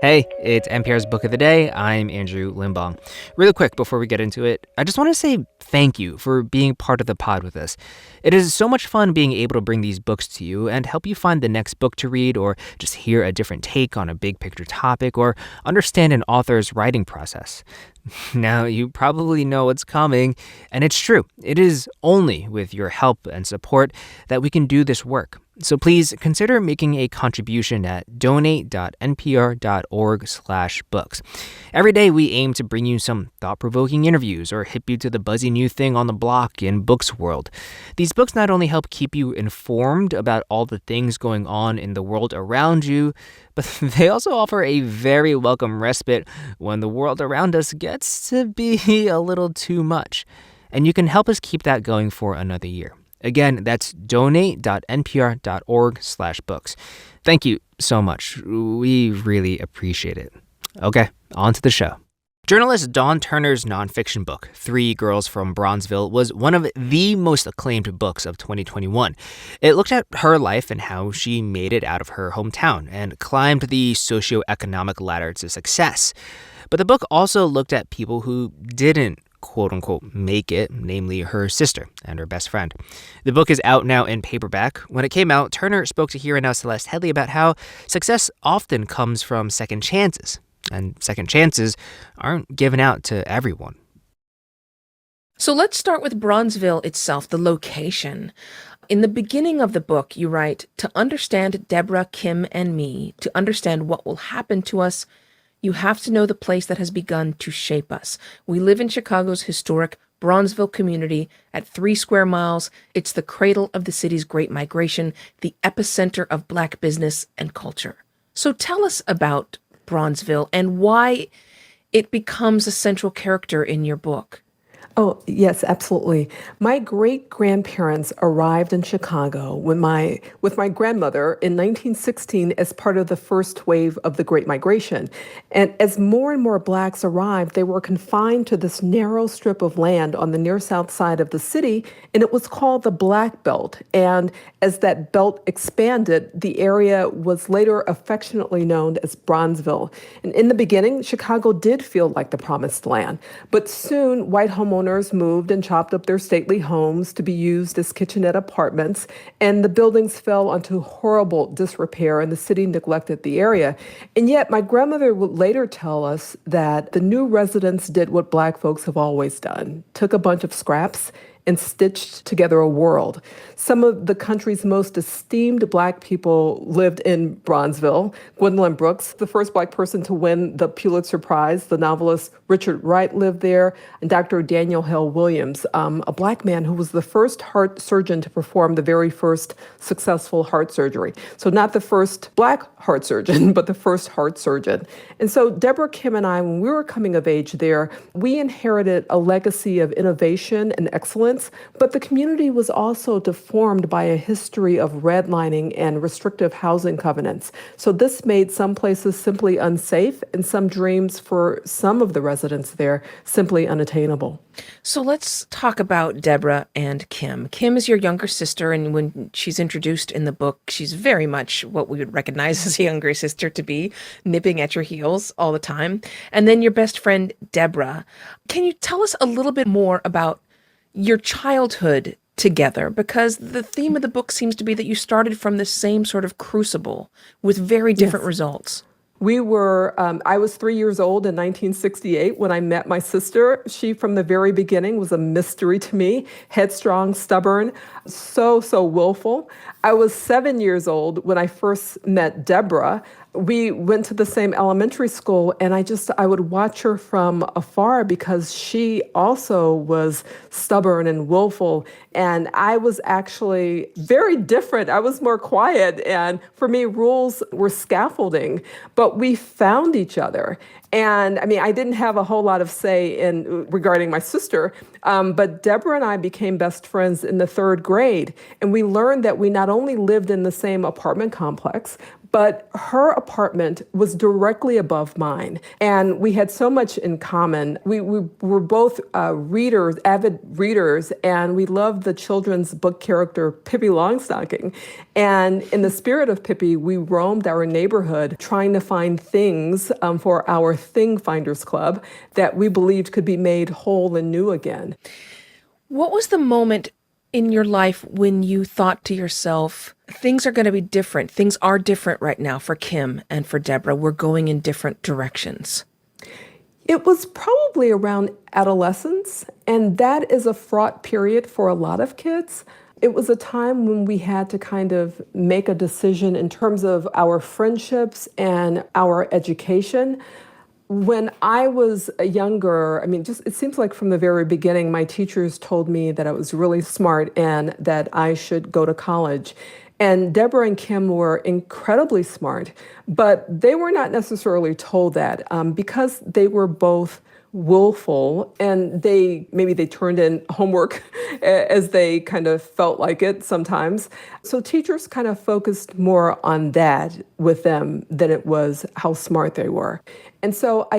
Hey, it's NPR's Book of the Day. I'm Andrew Limbong. Really quick before we get into it, I just want to say thank you for being part of the pod with us. It is so much fun being able to bring these books to you and help you find the next book to read, or just hear a different take on a big picture topic, or understand an author's writing process. Now, you probably know what's coming, and it's true. It is only with your help and support that we can do this work. So please consider making a contribution at donate.npr.org/books. Every day we aim to bring you some thought-provoking interviews or hip you to the buzzy new thing on the block in books world. These books not only help keep you informed about all the things going on in the world around you, but they also offer a very welcome respite when the world around us gets to be a little too much. And you can help us keep that going for another year. Again, that's donate.npr.org/books. Thank you so much. We really appreciate it. Okay, on to the show. Journalist Dawn Turner's nonfiction book, Three Girls From Bronzeville, was one of the most acclaimed books of 2021. It looked at her life and how she made it out of her hometown and climbed the socioeconomic ladder to success. But the book also looked at people who didn't quote-unquote make it, namely her sister and her best friend. The book is out now in paperback. When it came out, Turner spoke to Here and Now's Celeste Headlee about how success often comes from second chances, and second chances aren't given out to everyone. So let's start with Bronzeville itself, the location. In the beginning of the book, you write, "To understand Deborah, Kim, and me, to understand what will happen to us, you have to know the place that has begun to shape us. We live in Chicago's historic Bronzeville community at 3 square miles. It's the cradle of the city's Great Migration, the epicenter of Black business and culture." So tell us about Bronzeville and why it becomes a central character in your book. Oh, yes, absolutely. My great-grandparents arrived in Chicago with my grandmother in 1916 as part of the first wave of the Great Migration. And as more and more Blacks arrived, they were confined to this narrow strip of land on the near south side of the city, and it was called the Black Belt. And as that belt expanded, the area was later affectionately known as Bronzeville. And in the beginning, Chicago did feel like the promised land. But soon, white homeowners moved and chopped up their stately homes to be used as kitchenette apartments, and the buildings fell onto horrible disrepair, and the city neglected the area. And yet, my grandmother would later tell us that the new residents did what Black folks have always done, took a bunch of scraps and stitched together a world. Some of the country's most esteemed Black people lived in Bronzeville. Gwendolyn Brooks, the first Black person to win the Pulitzer Prize, the novelist Richard Wright lived there, and Dr. Daniel Hale Williams, a Black man who was the first heart surgeon to perform the very first successful heart surgery. So not the first Black heart surgeon, but the first heart surgeon. And so Deborah, Kim, and I, when we were coming of age there, we inherited a legacy of innovation and excellence, but the community was also deformed by a history of redlining and restrictive housing covenants. So this made some places simply unsafe, and some dreams for some of the residents there simply unattainable. So let's talk about Deborah and Kim. Kim is your younger sister, and when she's introduced in the book, she's very much what we would recognize as a younger sister to be, nipping at your heels all the time. And then your best friend, Deborah. Can you tell us a little bit more about your childhood together? Because the theme of the book seems to be that you started from the same sort of crucible with very different results. I was 3 years old in 1968 when I met my sister. She, from the very beginning, was a mystery to me, headstrong, stubborn, so willful. I was 7 years old when I first met Deborah. We went to the same elementary school, and I would watch her from afar because she also was stubborn and willful, and I was actually very different. I was more quiet, and for me, rules were scaffolding, but we found each other. And I mean, I didn't have a whole lot of say regarding my sister, but Deborah and I became best friends in the 3rd grade, and we learned that we not only lived in the same apartment complex, but her apartment was directly above mine. And we had so much in common. We were both readers, avid readers, and we loved the children's book character Pippi Longstocking. And in the spirit of Pippi, we roamed our neighborhood trying to find things for our Thing Finders Club that we believed could be made whole and new again. What was the moment in your life when you thought to yourself, things are going to be different? Things are different right now for Kim and for Deborah. We're going in different directions. It was probably around adolescence, and that is a fraught period for a lot of kids. It was a time when we had to kind of make a decision in terms of our friendships and our education. When I was younger, it seems like from the very beginning, my teachers told me that I was really smart and that I should go to college. And Deborah and Kim were incredibly smart, but they were not necessarily told that because they were both willful, and maybe they turned in homework as they kind of felt like it sometimes. So teachers kind of focused more on that with them than it was how smart they were. And so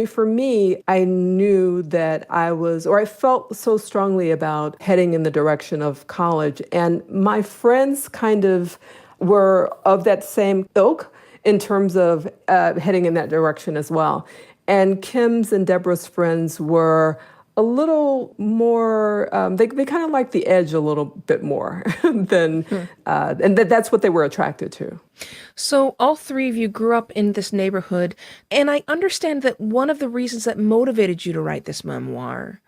for me, I knew that I felt so strongly about heading in the direction of college. And my friends kind of were of that same ilk in terms of heading in that direction as well. And Kim's and Deborah's friends were a little more, they kind of liked the edge a little bit more than, and that's what they were attracted to. So all three of you grew up in this neighborhood, and I understand that one of the reasons that motivated you to write this memoir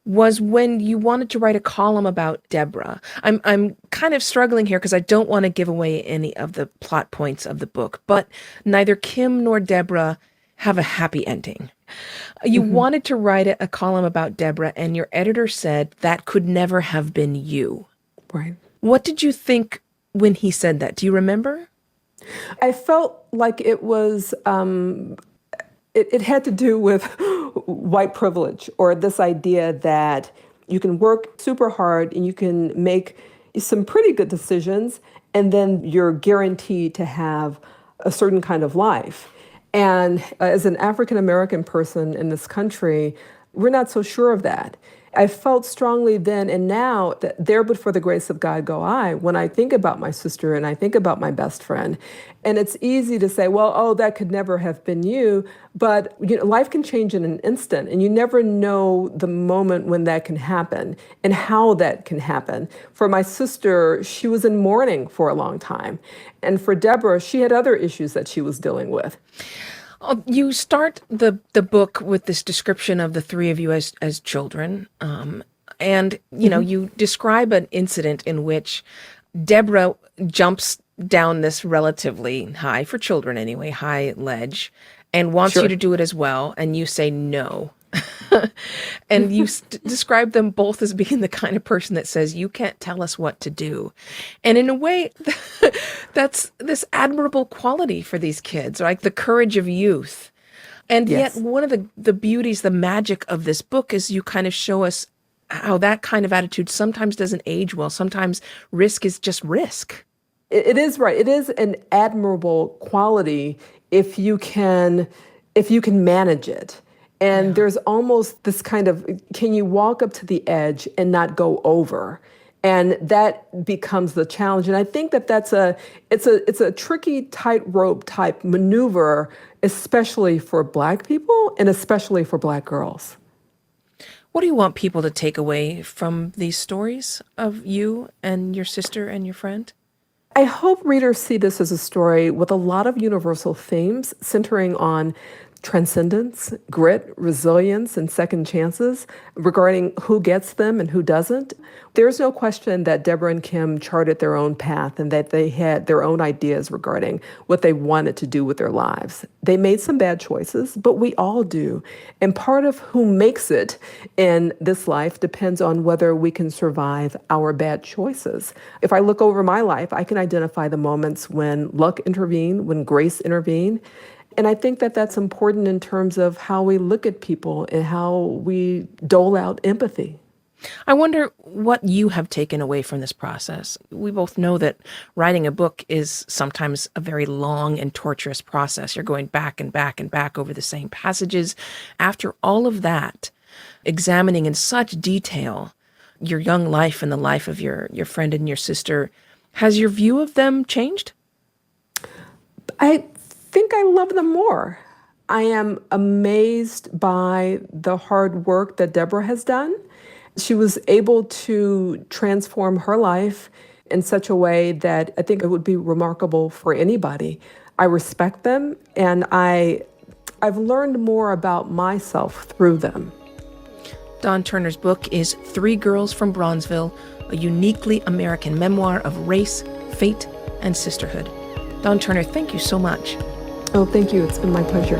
was when you wanted to write a column about Deborah. I'm kind of struggling here because I don't want to give away any of the plot points of the book, but neither Kim nor Deborah have a happy ending. You wanted to write a column about Deborah, and your editor said that could never have been you. Right. What did you think when he said that? Do you remember? I felt like it was, it had to do with white privilege, or this idea that you can work super hard and you can make some pretty good decisions, and then you're guaranteed to have a certain kind of life. And as an African American person in this country, we're not so sure of that. I felt strongly then and now that there but for the grace of God go I, when I think about my sister and I think about my best friend. And it's easy to say, well, oh, that could never have been you. But life can change in an instant, and you never know the moment when that can happen and how that can happen. For my sister, she was in mourning for a long time. And for Deborah, she had other issues that she was dealing with. You start the book with this description of the three of you as children. And, you describe an incident in which Deborah jumps down this relatively high, for children anyway, high ledge, and wants you to do it as well. And you say no. And you describe them both as being the kind of person that says, you can't tell us what to do. And in a way, that's this admirable quality for these kids, like the courage of youth. And Yes. yet one of the beauties, the magic of this book is you kind of show us how that kind of attitude sometimes doesn't age well. Sometimes risk is just risk. It is right. It is an admirable quality if you can manage it. And there's almost this kind of, can you walk up to the edge and not go over? And that becomes the challenge. And I think that it's a tricky tightrope type maneuver, especially for Black people and especially for Black girls. What do you want people to take away from these stories of you and your sister and your friend? I hope readers see this as a story with a lot of universal themes centering on transcendence, grit, resilience, and second chances regarding who gets them and who doesn't. There's no question that Deborah and Kim charted their own path and that they had their own ideas regarding what they wanted to do with their lives. They made some bad choices, but we all do. And part of who makes it in this life depends on whether we can survive our bad choices. If I look over my life, I can identify the moments when luck intervened, when grace intervened. And I think that that's important in terms of how we look at people and how we dole out empathy. I wonder what you have taken away from this process. We both know that writing a book is sometimes a very long and torturous process. You're going back and back and back over the same passages. After all of that, examining in such detail your young life and the life of your friend and your sister, has your view of them changed? I think I love them more. I am amazed by the hard work that Deborah has done. She was able to transform her life in such a way that I think it would be remarkable for anybody. I respect them, and I've learned more about myself through them. Dawn Turner's book is Three Girls From Bronzeville, a uniquely American memoir of race, fate, and sisterhood. Dawn Turner, thank you so much. Oh, thank you. It's been my pleasure.